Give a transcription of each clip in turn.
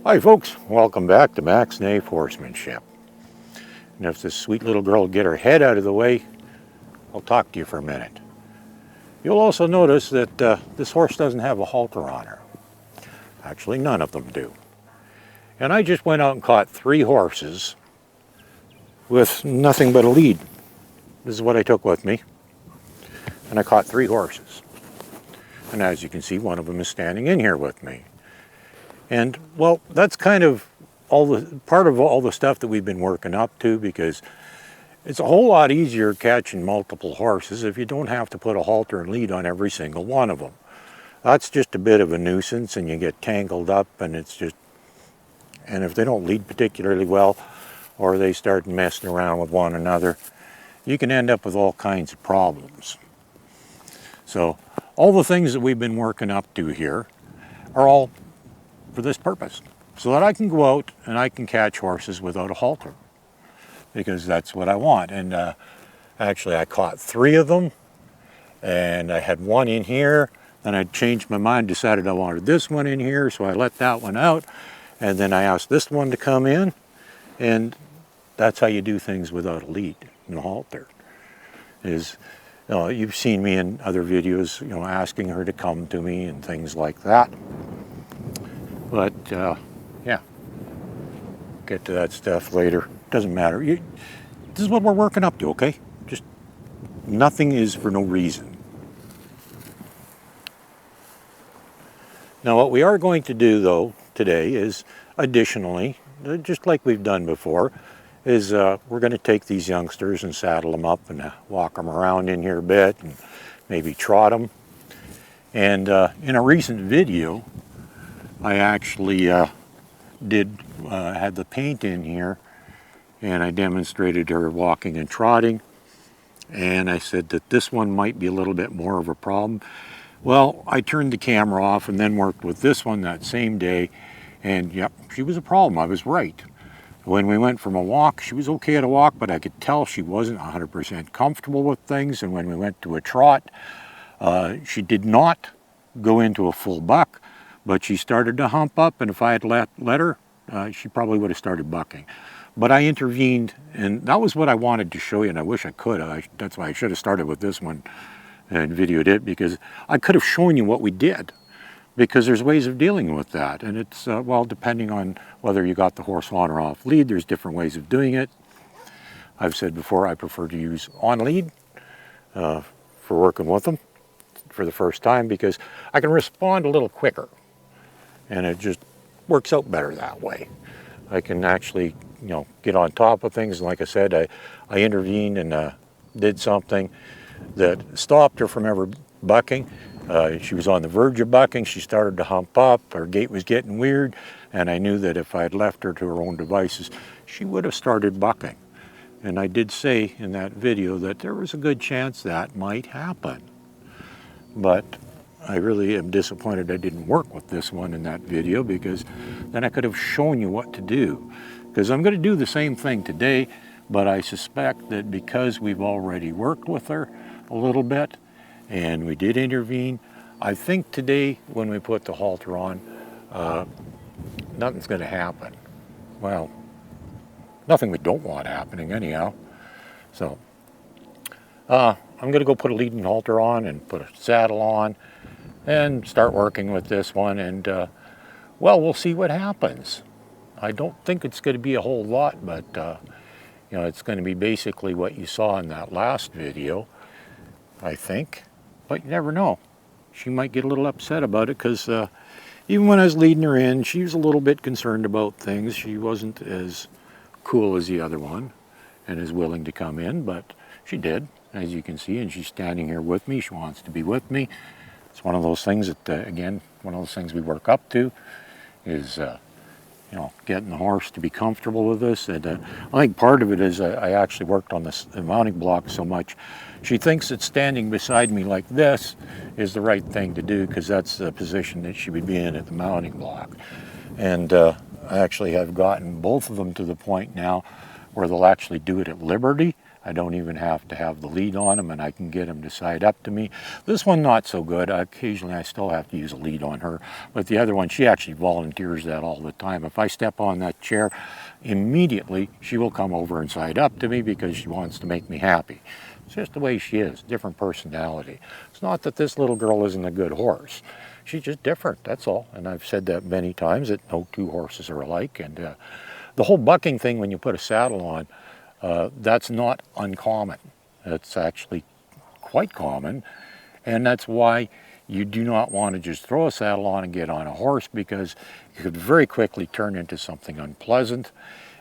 Hi folks, welcome back to Max Nave Horsemanship. And if this sweet little girl will get her head out of the way, I'll talk to you for a minute. You'll also notice that this horse doesn't have a halter on her. Actually, none of them do. And I just went out and caught 3 horses with nothing but a lead. This is what I took with me. And I caught 3 horses. And as you can see, one of them is standing in here with me. And well, that's kind of part of all the stuff that we've been working up to, because it's a whole lot easier catching multiple horses if you don't have to put a halter and lead on every single one of them. That's just a bit of a nuisance, and you get tangled up, and if they don't lead particularly well, or they start messing around with one another, you can end up with all kinds of problems. So all the things that we've been working up to here are all for this purpose, so that I can go out and I can catch horses without a halter, because that's what I want. And actually I caught 3 of them, and I had one in here, then I changed my mind, decided I wanted this one in here, so I let that one out, and then I asked this one to come in. And that's how you do things without a lead and a halter. You've seen me in other videos, asking her to come to me and things like that. But yeah, get to that stuff later. Doesn't matter. This is what we're working up to, okay? Just nothing is for no reason. Now what we are going to do though today is, additionally, just like we've done before, is we're going to take these youngsters and saddle them up and walk them around in here a bit and maybe trot them. And in a recent video, I actually had the paint in here, and I demonstrated her walking and trotting, and I said that this one might be a little bit more of a problem. Well, I turned the camera off and then worked with this one that same day, and yep, she was a problem. I was right. When we went from a walk, she was okay at a walk, but I could tell she wasn't 100% comfortable with things. And when we went to a trot, she did not go into a full buck, but she started to hump up, and if I had let her, she probably would have started bucking. But I intervened, and that was what I wanted to show you, and I wish I could. That's why I should have started with this one and videoed it, because I could have shown you what we did, because there's ways of dealing with that. And it's, well, depending on whether you got the horse on or off lead, there's different ways of doing it. I've said before, I prefer to use on lead for working with them for the first time, because I can respond a little quicker. And it just works out better that way. I can actually, get on top of things. And like I said, I intervened and did something that stopped her from ever bucking. She was on the verge of bucking. She started to hump up. Her gait was getting weird. And I knew that if I had left her to her own devices, she would have started bucking. And I did say in that video that there was a good chance that might happen. But I really am disappointed I didn't work with this one in that video, because then I could have shown you what to do. Because I'm going to do the same thing today, but I suspect that because we've already worked with her a little bit and we did intervene, I think today when we put the halter on, nothing's going to happen. Well, nothing we don't want happening anyhow. So I'm going to go put a leading halter on and put a saddle on and start working with this one, and well, we'll see what happens. I don't think it's going to be a whole lot, but it's going to be basically what you saw in that last video, I think. But you never know. She might get a little upset about it, because even when I was leading her in, she was a little bit concerned about things. She wasn't as cool as the other one and as willing to come in, but she did, as you can see, and she's standing here with me. She wants to be with me. It's one of those things that, again, one of those things we work up to is, getting the horse to be comfortable with us. And I think part of it is I actually worked on the mounting block so much. She thinks that standing beside me like this is the right thing to do, because that's the position that she would be in at the mounting block. And I actually have gotten both of them to the point now where they'll actually do it at liberty. I don't even have to have the lead on them, and I can get them to side up to me. This one, not so good. Occasionally, I still have to use a lead on her. But the other one, she actually volunteers that all the time. If I step on that chair, immediately she will come over and side up to me because she wants to make me happy. It's just the way she is, different personality. It's not that this little girl isn't a good horse. She's just different, that's all. And I've said that many times, that no two horses are alike. And the whole bucking thing, when you put a saddle on, that's not uncommon. It's actually quite common, and that's why you do not want to just throw a saddle on and get on a horse, because it could very quickly turn into something unpleasant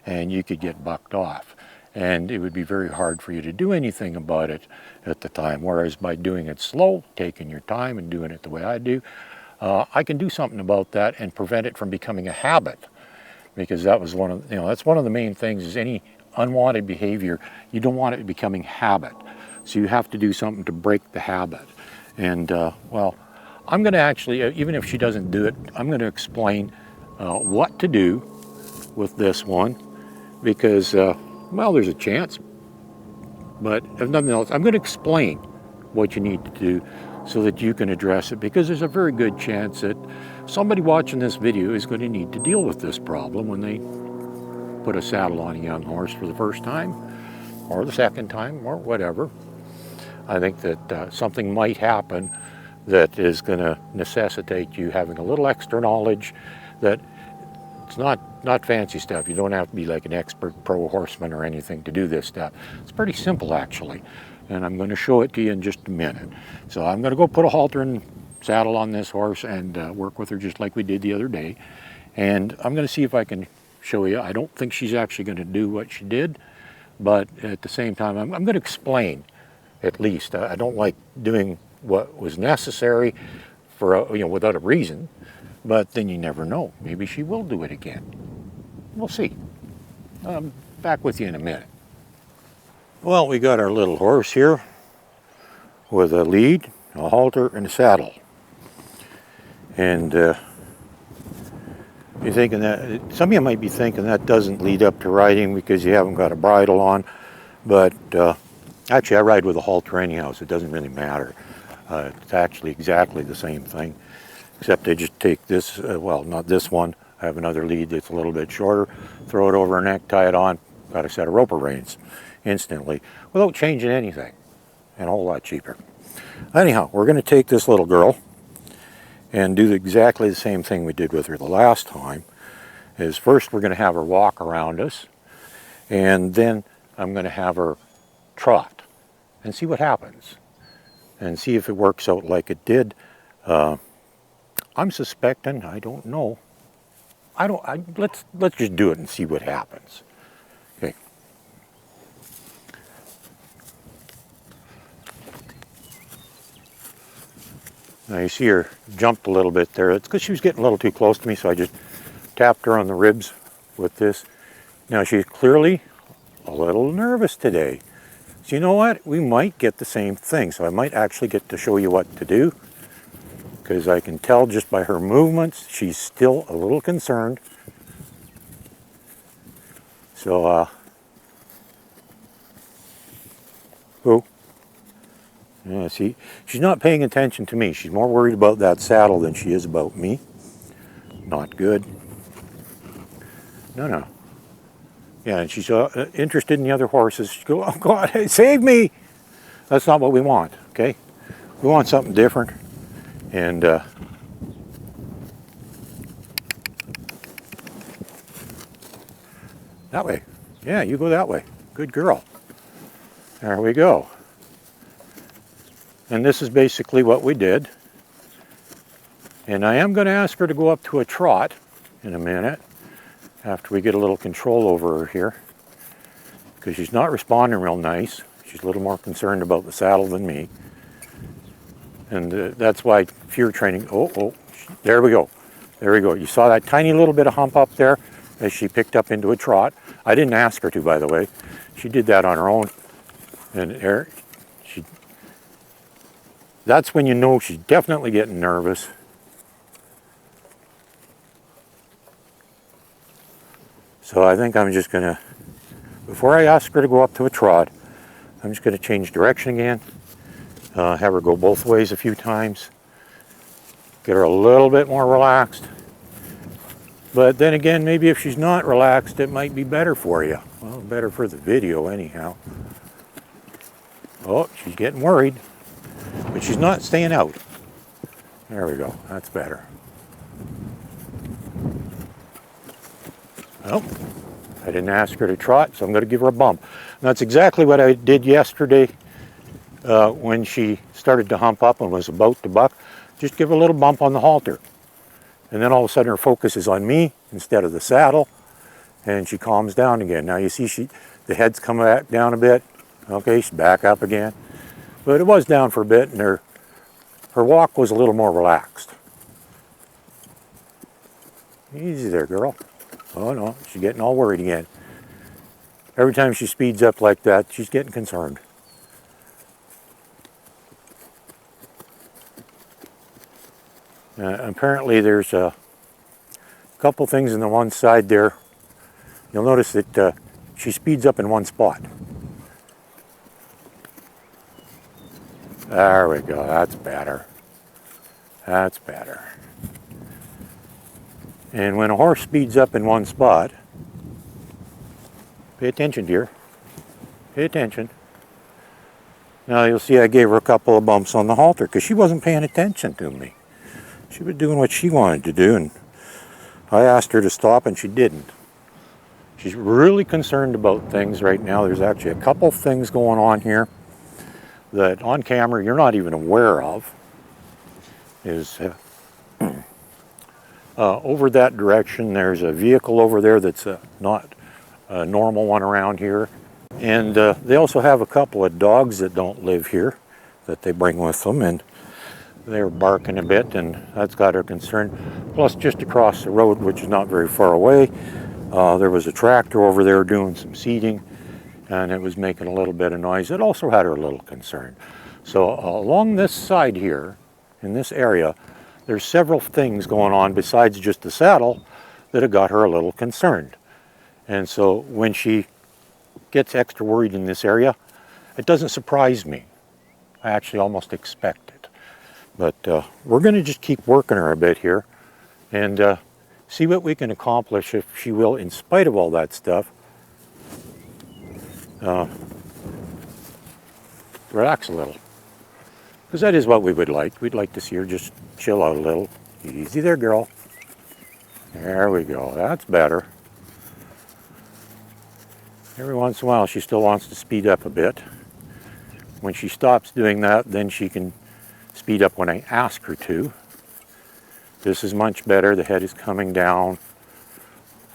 and you could get bucked off. And it would be very hard for you to do anything about it at the time. Whereas by doing it slow, taking your time and doing it the way I do, I can do something about that and prevent it from becoming a habit. Because that was that's one of the main things, is any unwanted behavior, you don't want it becoming habit. So you have to do something to break the habit. And well, I'm going to actually, even if she doesn't do it, I'm going to explain what to do with this one, because well, there's a chance, but if nothing else, I'm going to explain what you need to do so that you can address it, because there's a very good chance that somebody watching this video is going to need to deal with this problem when they put a saddle on a young horse for the first time, or the second time, or whatever. I think that something might happen that is going to necessitate you having a little extra knowledge. That it's not fancy stuff. You don't have to be like an expert pro horseman or anything to do this stuff. It's pretty simple, actually, and I'm going to show it to you in just a minute. So I'm going to go put a halter and saddle on this horse and work with her just like we did the other day, and I'm going to see if I can show you. I don't think she's actually going to do what she did, but at the same time, I'm going to explain, at least. I don't like doing what was necessary for without a reason, but then you never know. Maybe she will do it again. We'll see. Back with you in a minute. Well, we got our little horse here with a lead, a halter, and a saddle. And you're thinking that, some of you might be thinking that doesn't lead up to riding because you haven't got a bridle on, but actually I ride with a halter anyhow, so it doesn't really matter. It's actually exactly the same thing, except I just take this, well, not this one, I have another lead that's a little bit shorter, throw it over her neck, tie it on, got a set of roper reins instantly, without changing anything, and a whole lot cheaper. Anyhow, we're going to take this little girl and do exactly the same thing we did with her the last time. Is first we're going to have her walk around us, and then I'm going to have her trot and see what happens, and see if it works out like it did. I'm suspecting, I don't know. Let's just do it and see what happens. Okay. Now you see her jumped a little bit there. It's because she was getting a little too close to me, so I just tapped her on the ribs with this. Now she's clearly a little nervous today. So you know what? We might get the same thing. So I might actually get to show you what to do, because I can tell just by her movements, she's still a little concerned. So, yeah, see, she's not paying attention to me. She's more worried about that saddle than she is about me. Not good. No. Yeah, and she's interested in the other horses. She goes, oh God, save me! That's not what we want, okay? We want something different. And that way. Yeah, you go that way. Good girl. There we go. And this is basically what we did. And I am going to ask her to go up to a trot in a minute, after we get a little control over her here, because she's not responding real nice. She's a little more concerned about the saddle than me. And that's why fear training, there we go. There we go. You saw that tiny little bit of hump up there as she picked up into a trot. I didn't ask her to, by the way. She did that on her own. And there, that's when you know she's definitely getting nervous. So I think I'm just going to, before I ask her to go up to a trot, I'm just going to change direction again, have her go both ways a few times, get her a little bit more relaxed. But then again, maybe if she's not relaxed, it might be better for you. Well, better for the video anyhow. Oh, she's getting worried, but she's not staying out. There we go, that's better. Well, I didn't ask her to trot, so I'm going to give her a bump. And that's exactly what I did yesterday when she started to hump up and was about to buck. Just give her a little bump on the halter. And then all of a sudden her focus is on me instead of the saddle, and she calms down again. Now you see the head's coming back down a bit. Okay, she's back up again. But it was down for a bit, and her walk was a little more relaxed. Easy there, girl. Oh no, she's getting all worried again. Every time she speeds up like that, she's getting concerned. Apparently there's a couple things on the one side there. You'll notice that she speeds up in one spot. There we go, that's better. That's better. And when a horse speeds up in one spot, pay attention, dear. Pay attention. Now you'll see I gave her a couple of bumps on the halter because she wasn't paying attention to me. She was doing what she wanted to do, and I asked her to stop and she didn't. She's really concerned about things right now. There's actually a couple things going on here that on camera you're not even aware of. Is over that direction there's a vehicle over there that's not a normal one around here. And they also have a couple of dogs that don't live here that they bring with them, and they're barking a bit, and that's got her concerned. Plus, just across the road, which is not very far away, there was a tractor over there doing some seeding, and it was making a little bit of noise. It also had her a little concerned. So along this side here, in this area, there's several things going on besides just the saddle that have got her a little concerned. And so when she gets extra worried in this area, it doesn't surprise me. I actually almost expect it. But we're going to just keep working her a bit here and see what we can accomplish if she will, in spite of all that stuff, relax a little. Because that is what we would like. We'd like to see her just chill out a little. Easy there, girl. There we go. That's better. Every once in a while she still wants to speed up a bit. When she stops doing that, then she can speed up when I ask her to. This is much better. The head is coming down.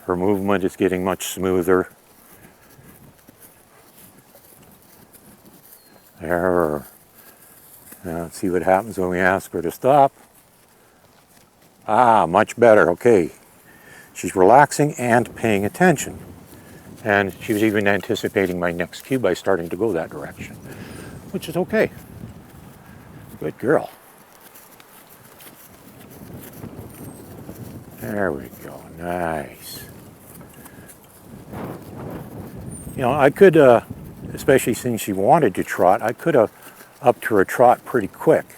Her movement is getting much smoother. There. Now let's see what happens when we ask her to stop. Ah, much better. Okay. She's relaxing and paying attention. And she was even anticipating my next cue by starting to go that direction, which is okay. Good girl. There we go. Nice. You know, I could, especially since she wanted to trot, I could have upped her a trot pretty quick.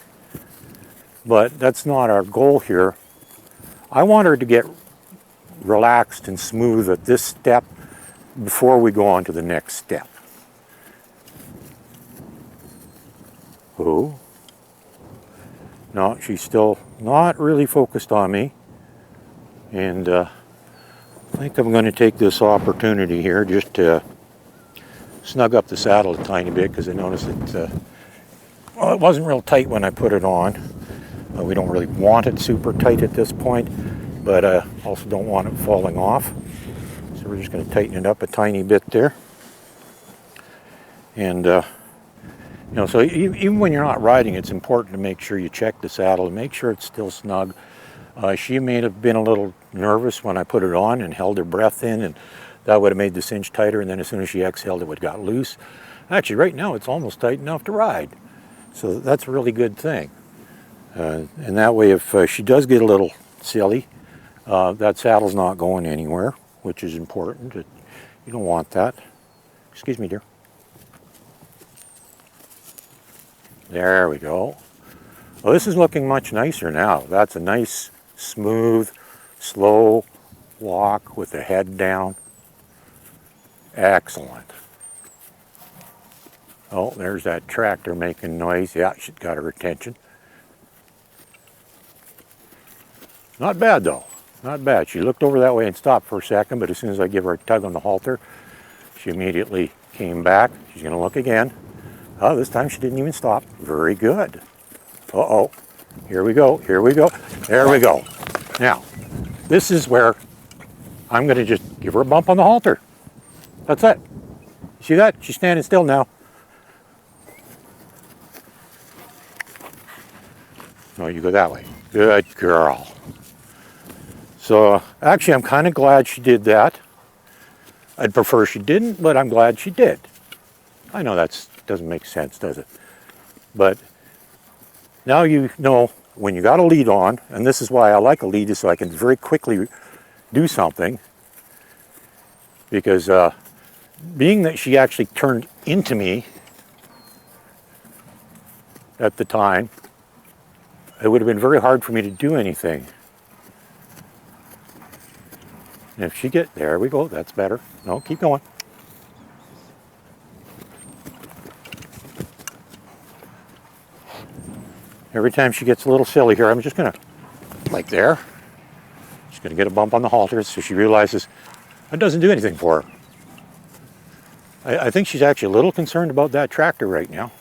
But that's not our goal here. I want her to get relaxed and smooth at this step before we go on to the next step. Oh. No, she's still not really focused on me. And I think I'm going to take this opportunity here just to snug up the saddle a tiny bit, because I noticed that well, it wasn't real tight when I put it on. We don't really want it super tight at this point, but also don't want it falling off. So we're just going to tighten it up a tiny bit there. And you know, so even when you're not riding, it's important to make sure you check the saddle and make sure it's still snug. She may have been a little nervous when I put it on and held her breath in, and that would have made the cinch tighter, and then as soon as she exhaled, it would have got loose. Actually, right now, it's almost tight enough to ride. So that's a really good thing. And that way, if she does get a little silly, that saddle's not going anywhere, which is important. You don't want that. Excuse me, dear. There we go. Well, this is looking much nicer now. That's a nice, smooth, slow walk with the head down. Excellent. Oh, there's that tractor making noise. Yeah, she's got her attention. Not bad though, not bad. She looked over that way and stopped for a second, but as soon as I give her a tug on the halter, she immediately came back. She's gonna look again. Oh, this time she didn't even stop. Very good. Uh-oh, here we go, here we go. There we go. Now, this is where I'm gonna just give her a bump on the halter. That's it. See that? She's standing still now. No, you go that way. Good girl. So actually, I'm kind of glad she did that. I'd prefer she didn't, but I'm glad she did. I know that doesn't make sense, does it? But now you know when you got a lead on, and this is why I like a lead, is so I can very quickly do something. Because being that she actually turned into me at the time, it would have been very hard for me to do anything. And if she there we go, that's better. No, keep going. Every time she gets a little silly here, I'm just gonna, like there, she's gonna get a bump on the halter so she realizes it doesn't do anything for her. I think she's actually a little concerned about that tractor right now.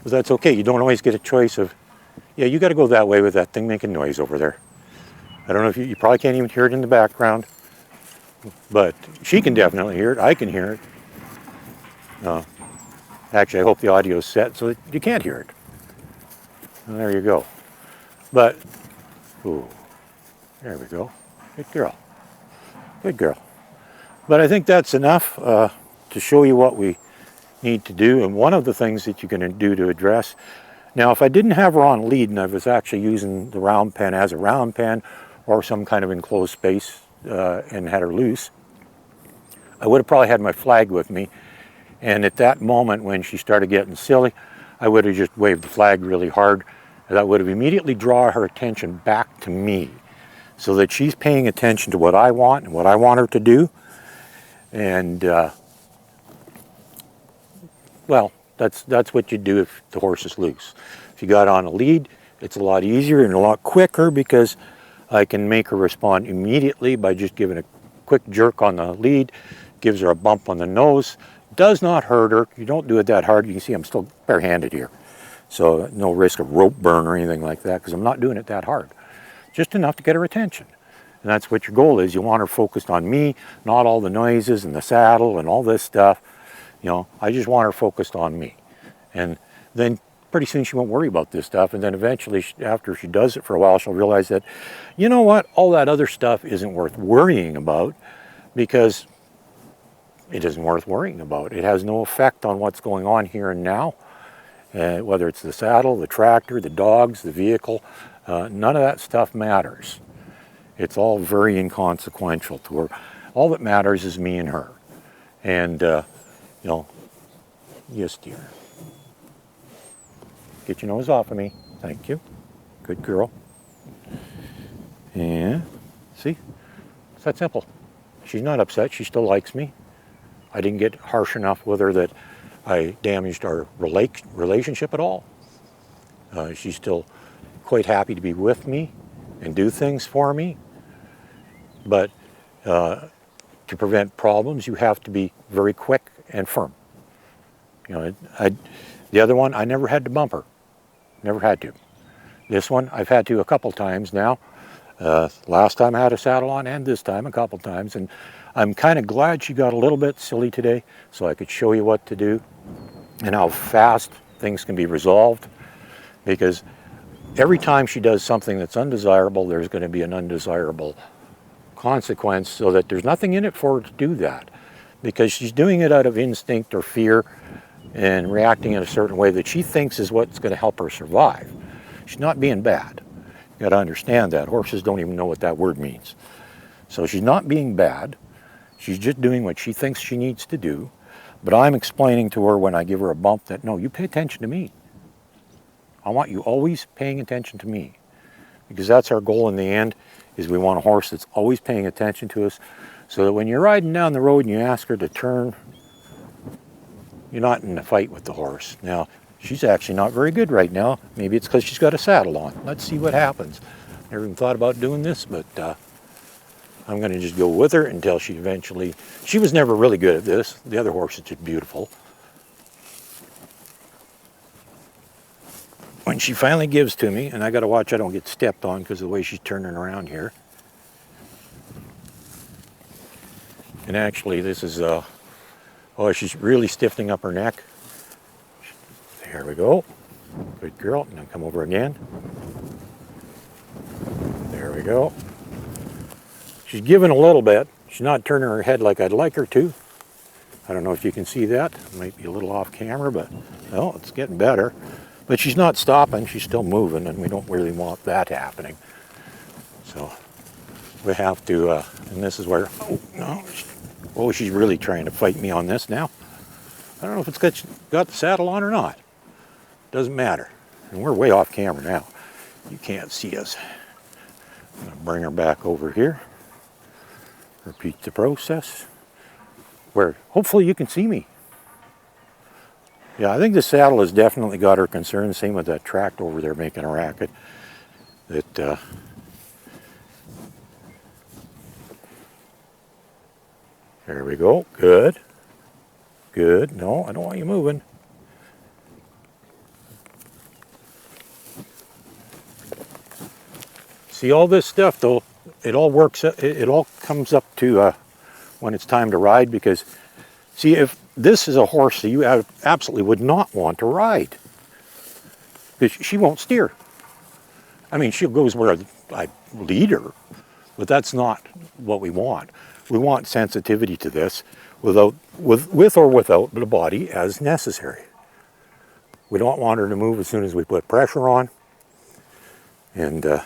But that's okay, you don't always get a choice of, yeah, you gotta go that way with that thing making noise over there. I don't know if you probably can't even hear it in the background, but she can definitely hear it. I can hear it. Actually, I hope the audio's set so that you can't hear it. Well, there you go. But, ooh, there we go. Good girl. Good girl. But I think that's enough to show you what we need to do. And one of the things that you're going to do to address, now if I didn't have her on lead and I was actually using the round pen as a round pen, or some kind of enclosed space and had her loose, I would have probably had my flag with me. And at that moment when she started getting silly, I would have just waved the flag really hard. And that would have immediately drawn her attention back to me so that she's paying attention to what I want and what I want her to do. And, well, that's what you do if the horse is loose. If you got on a lead, it's a lot easier and a lot quicker because I can make her respond immediately by just giving a quick jerk on the lead, gives her a bump on the nose, does not hurt her. You don't do it that hard. You can see I'm still barehanded here. So no risk of rope burn or anything like that because I'm not doing it that hard. Just enough to get her attention. And that's what your goal is. You want her focused on me, not all the noises and the saddle and all this stuff. You know, I just want her focused on me. And then pretty soon she won't worry about this stuff, and then eventually after she does it for a while she'll realize that, you know what, all that other stuff isn't worth worrying about because it isn't worth worrying about. It has no effect on what's going on here and now, whether it's the saddle, the tractor, the dogs, the vehicle, none of that stuff matters. It's all very inconsequential to her. All that matters is me and her. And, you know, yes dear. Get your nose off of me. Thank you. Good girl. Yeah. See? It's that simple. She's not upset. She still likes me. I didn't get harsh enough with her that I damaged our relationship at all. She's still quite happy to be with me and do things for me. But to prevent problems, you have to be very quick and firm. You know, the other one, I never had to bump her. Never had to. This one, I've had to a couple times now. Last time I had a saddle on, and this time a couple times. And I'm kind of glad she got a little bit silly today so I could show you what to do and how fast things can be resolved. Because every time she does something that's undesirable, there's going to be an undesirable consequence, so that there's nothing in it for her to do that. Because she's doing it out of instinct or fear and reacting in a certain way that she thinks is what's going to help her survive. She's not being bad. You got to understand that. Horses don't even know what that word means. So she's not being bad. She's just doing what she thinks she needs to do. But I'm explaining to her when I give her a bump that, no, you pay attention to me. I want you always paying attention to me. Because that's our goal in the end, is we want a horse that's always paying attention to us, so that when you're riding down the road and you ask her to turn, you're not in a fight with the horse. Now, she's actually not very good right now. Maybe it's because she's got a saddle on. Let's see what happens. Never even thought about doing this, but I'm going to just go with her until she eventually... She was never really good at this. The other horse is just beautiful. When she finally gives to me, and I got to watch I don't get stepped on because of the way she's turning around here. And actually, this is... oh, she's really stiffening up her neck. There we go. Good girl. And then come over again. There we go. She's giving a little bit. She's not turning her head like I'd like her to. I don't know if you can see that. It might be a little off camera, but no, it's getting better. But she's not stopping. She's still moving, and we don't really want that happening. So we have to, and this is where, oh, no. Oh, she's really trying to fight me on this now. I don't know if it's got the saddle on or not. Doesn't matter. And we're way off camera now. You can't see us. I'm going to bring her back over here. Repeat the process. Where hopefully you can see me. Yeah, I think the saddle has definitely got her concerned. Same with that tract over there making a racket. That there we go. Good. Good. No, I don't want you moving. See, all this stuff, though, it all works, it all comes up to when it's time to ride, because, see, if this is a horse that you absolutely would not want to ride, because she won't steer. I mean, she goes where I lead her, but that's not what we want. We want sensitivity to this with or without the body as necessary. We don't want her to move as soon as we put pressure on. And it's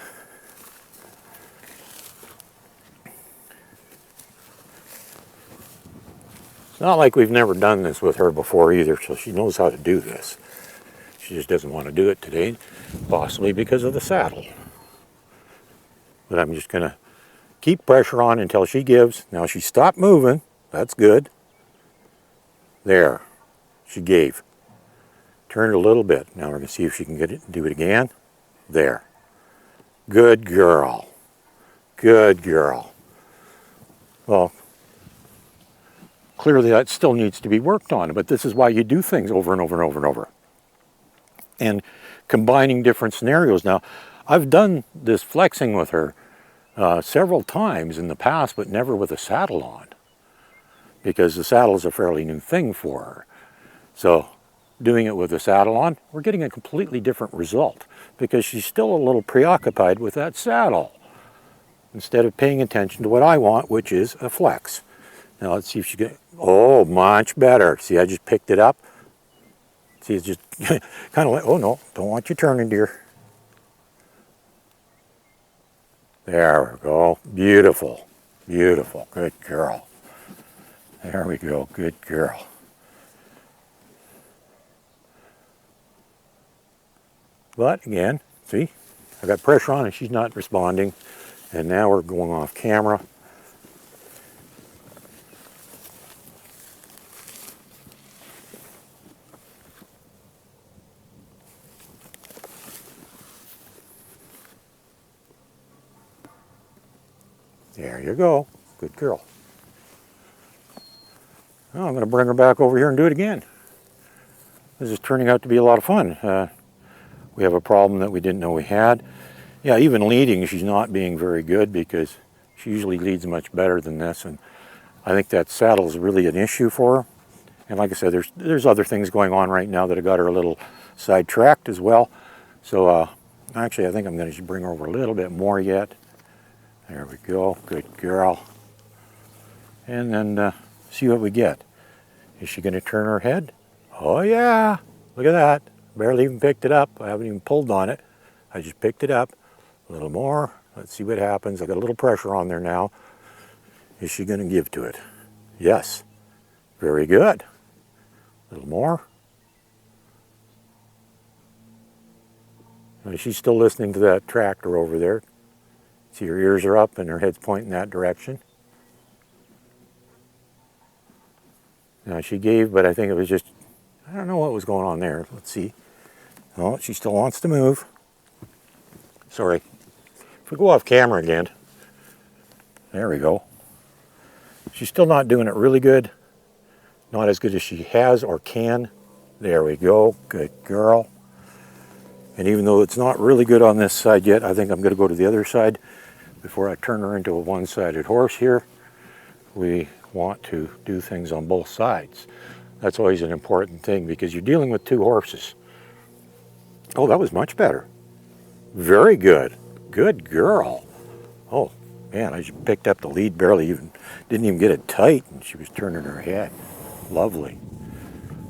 not like we've never done this with her before either, so she knows how to do this. She just doesn't want to do it today, possibly because of the saddle. But I'm just going to keep pressure on until she gives. Now she stopped moving. That's good. There. She gave. Turned a little bit. Now we're going to see if she can do it again. There. Good girl. Good girl. Well, clearly that still needs to be worked on, but this is why you do things over and over and over and over. And combining different scenarios. Now, I've done this flexing with her several times in the past, but never with a saddle on, because the saddle is a fairly new thing for her. So doing it with a saddle on, we're getting a completely different result, because she's still a little preoccupied with that saddle instead of paying attention to what I want, which is a flex. Now let's see if she can. Oh, much better. See, I just picked it up. See, it's just kind of like, oh no, don't want you turning, dear. There we go. Beautiful. Beautiful. Good girl. There we go. Good girl. But again, see, I got pressure on and she's not responding. And now we're going off camera. There you go. Good girl. Now I'm going to bring her back over here and do it again. This is turning out to be a lot of fun. We have a problem that we didn't know we had. Yeah, even leading, she's not being very good, because she usually leads much better than this. And I think that saddle is really an issue for her. And like I said, there's other things going on right now that have got her a little sidetracked as well. So actually, I think I'm going to bring her over a little bit more yet. There we go. Good girl. And then see what we get. Is she going to turn her head? Oh yeah. Look at that. Barely even picked it up. I haven't even pulled on it. I just picked it up. A little more. Let's see what happens. I got a little pressure on there now. Is she going to give to it? Yes. Very good. A little more. She's still listening to that tractor over there. See, her ears are up and her head's pointing that direction. Now she gave, but I think it was just, I don't know what was going on there. Let's see. Oh, she still wants to move. Sorry. If we go off camera again. There we go. She's still not doing it really good. Not as good as she has or can. There we go. Good girl. And even though it's not really good on this side yet, I think I'm going to go to the other side before I turn her into a one-sided horse here. We want to do things on both sides. That's always an important thing because you're dealing with two horses. Oh, that was much better. Very good. Good girl. Oh, man, I just picked up the lead, didn't even get it tight, and she was turning her head. Lovely.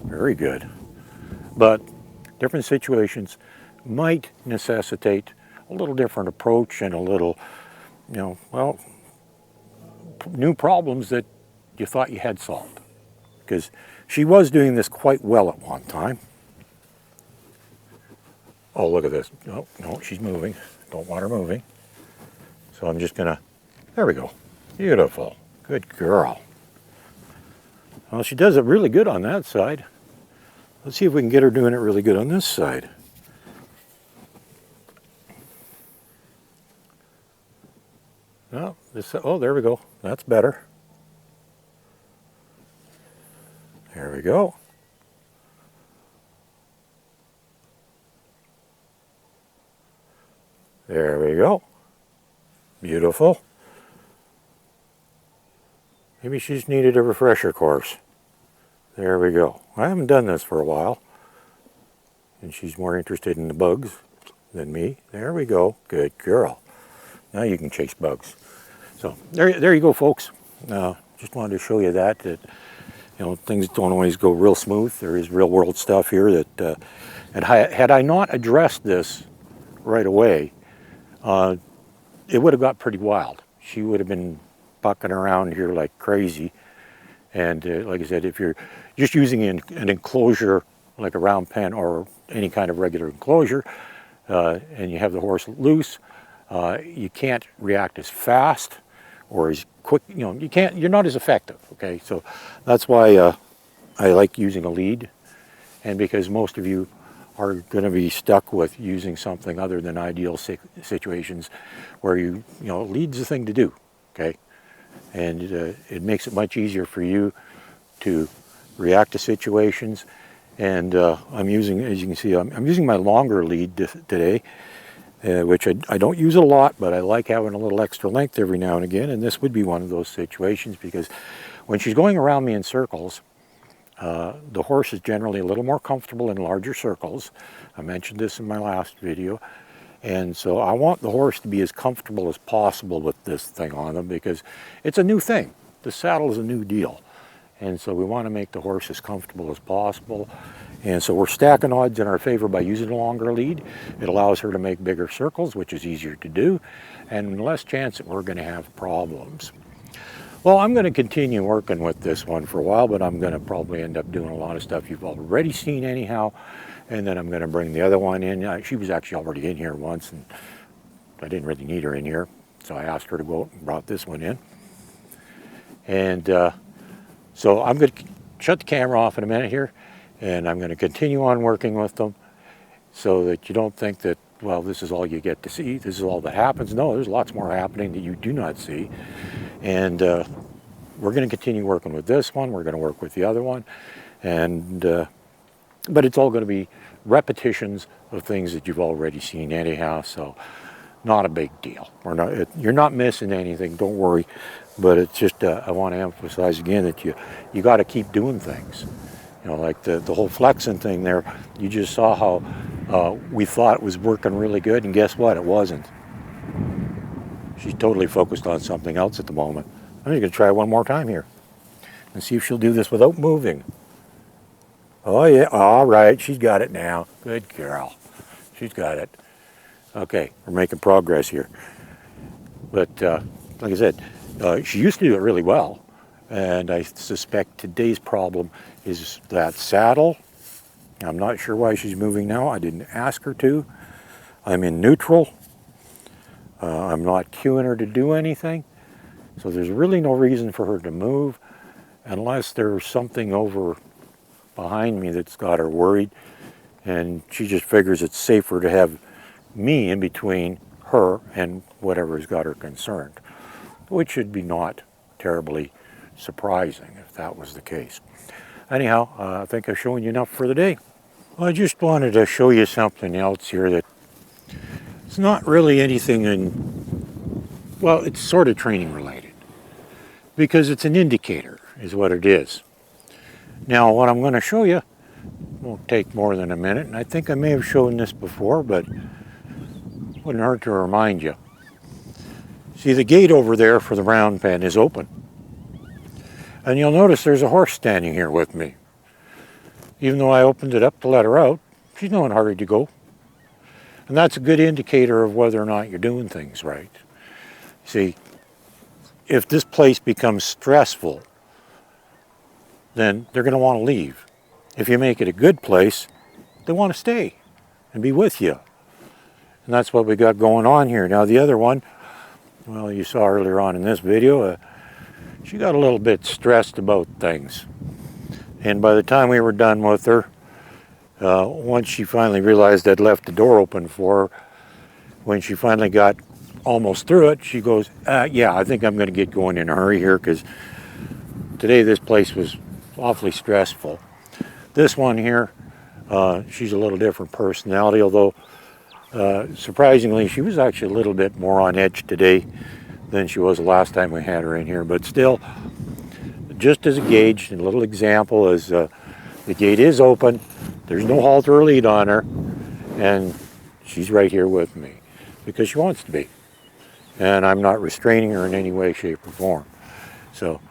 Very good. But different situations might necessitate a little different approach and a little, new problems that you thought you had solved. Because she was doing this quite well at one time. Oh, look at this. Oh, no, she's moving. Don't want her moving. So I'm just gonna, there we go. Beautiful. Good girl. Well, she does it really good on that side. Let's see if we can get her doing it really good on this side. No, oh, there we go. That's better. There we go. There we go. Beautiful. Maybe she just needed a refresher course. There we go. I haven't done this for a while. And she's more interested in the bugs than me. There we go. Good girl. Now you can chase bugs. So there you go, folks. Just wanted to show you that things don't always go real smooth. There is real world stuff here that, and had I not addressed this right away, it would have got pretty wild. She would have been bucking around here like crazy. And like I said, if you're just using an enclosure like a round pen or any kind of regular enclosure, and you have the horse loose, you can't react as fast or as quick. You're not as effective. Okay, so that's why I like using a lead, and because most of you are going to be stuck with using something other than ideal situations, where lead's the thing to do. Okay, and it makes it much easier for you to react to situations. And I'm using, as you can see, I'm using my longer lead today, which I don't use a lot, but I like having a little extra length every now and again. And this would be one of those situations, because when she's going around me in circles, the horse is generally a little more comfortable in larger circles. I mentioned this in my last video. And so I want the horse to be as comfortable as possible with this thing on them, because it's a new thing. The saddle is a new deal. And so we want to make the horse as comfortable as possible. And so we're stacking odds in our favor by using a longer lead. It allows her to make bigger circles, which is easier to do, and less chance that we're going to have problems. Well, I'm going to continue working with this one for a while, but I'm going to probably end up doing a lot of stuff you've already seen anyhow. And then I'm going to bring the other one in. She was actually already in here once, and I didn't really need her in here. So I asked her to go out and brought this one in. And so I'm going to shut the camera off in a minute here, and I'm going to continue on working with them so that you don't think that, well, this is all you get to see. This is all that happens. No, there's lots more happening that you do not see. And we're going to continue working with this one. We're going to work with the other one. And but it's all going to be repetitions of things that you've already seen anyhow, so not a big deal. You're not missing anything, don't worry. But it's just, I want to emphasize again that you got to keep doing things. Like the whole flexing thing there, you just saw how we thought it was working really good, and guess what? It wasn't. She's totally focused on something else at the moment. I'm going to try one more time here and see if she'll do this without moving. Oh yeah, all right, she's got it now. Good girl. She's got it. Okay, we're making progress here. But like I said, she used to do it really well. And I suspect today's problem is that saddle. I'm not sure why she's moving now. I didn't ask her to. I'm in neutral. I'm not cueing her to do anything. So there's really no reason for her to move unless there's something over behind me that's got her worried. And she just figures it's safer to have me in between her and whatever's got her concerned, which should be not terribly surprising if that was the case. Anyhow, I think I've shown you enough for the day. Well, I just wanted to show you something else here that it's not really anything well, it's sort of training related because it's an indicator is what it is. Now, what I'm going to show you won't take more than a minute, and I think I may have shown this before, but it wouldn't hurt to remind you. See, the gate over there for the round pen is open. And you'll notice there's a horse standing here with me. Even though I opened it up to let her out, she's not in a hurry to go. And that's a good indicator of whether or not you're doing things right. See, if this place becomes stressful, then they're going to want to leave. If you make it a good place, they want to stay and be with you. And that's what we got going on here. Now the other one, well, you saw earlier on in this video, she got a little bit stressed about things. And by the time we were done with her, once she finally realized I'd left the door open for her, when she finally got almost through it, she goes, yeah, I think I'm going to get going in a hurry here because today this place was awfully stressful. This one here, she's a little different personality, although surprisingly she was actually a little bit more on edge today than she was the last time we had her in here. But still, just as a gauge, a little example is the gate is open, there's no halter or lead on her, and she's right here with me because she wants to be. And I'm not restraining her in any way, shape, or form. So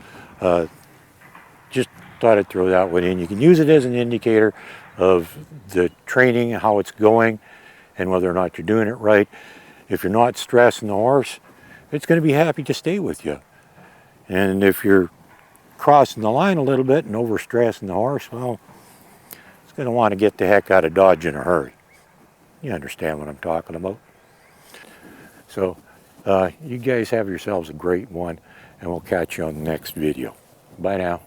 just thought I'd throw that one in. You can use it as an indicator of the training, how it's going, and whether or not you're doing it right. If you're not stressing the horse, it's going to be happy to stay with you. And if you're crossing the line a little bit and overstressing the horse, well, it's going to want to get the heck out of Dodge in a hurry. You understand what I'm talking about. So you guys have yourselves a great one, and we'll catch you on the next video. Bye now.